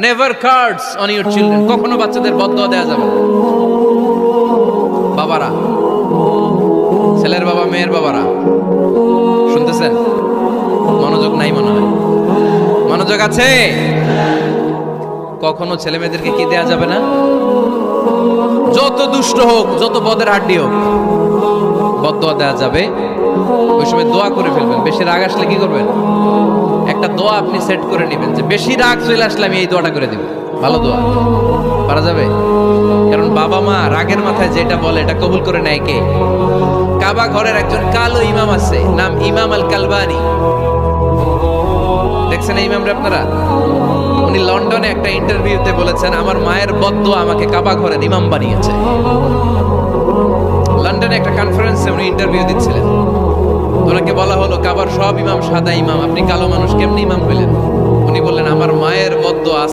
Never cards on your children, কখনো বাচ্চাদের বদদোয়া দেওয়া যাবে না। বাবারা, ছেলের বাবা মেয়ের বাবারা শুনতেছেন? মনোযোগ নাই মনে হয়, মনোযোগ আছে? কখনো ছেলে মেয়েদেরকে কি দেয়া যাবে না? যত দুষ্ট হোক, যত বদের হাড্ডি হোক, বদদোয়া দেওয়া যাবে। ওই সময় দোয়া করে ফেলবেন। বেশি রাগ আসলে কি করবেন? একটা দোয়া আপনি সেট করে নেবেন যে বেশি রাগ চলে আসলে আমি এই দোয়াটা করে দিব। ভালো দোয়া পারা যাবে, কারণ বাবা মা রাগের মাথায় যেটা বলে এটা কবুল করে নেয় কে? কাবা ঘরের একজন কালো ইমাম আছে, নাম ইমাম আল কালবানি। দেখছেন এই ইমামরে আপনারা? উনি লন্ডনে একটা ইন্টারভিউতে বলেছেন, আমার মায়ের বদদোয়া আমাকে কাবা ঘরের ইমাম বানিয়েছে। লন্ডনে একটা কনফারেন্সে উনি ইন্টারভিউ দিচ্ছিলেন। ওনাকে বলা হলো, কাবার সব ইমাম সাদা ইমাম, আপনি কালো মানুষ কেমনি ইমাম হইলেন? উনি বললেন, আমার মায়ের বদদোয়া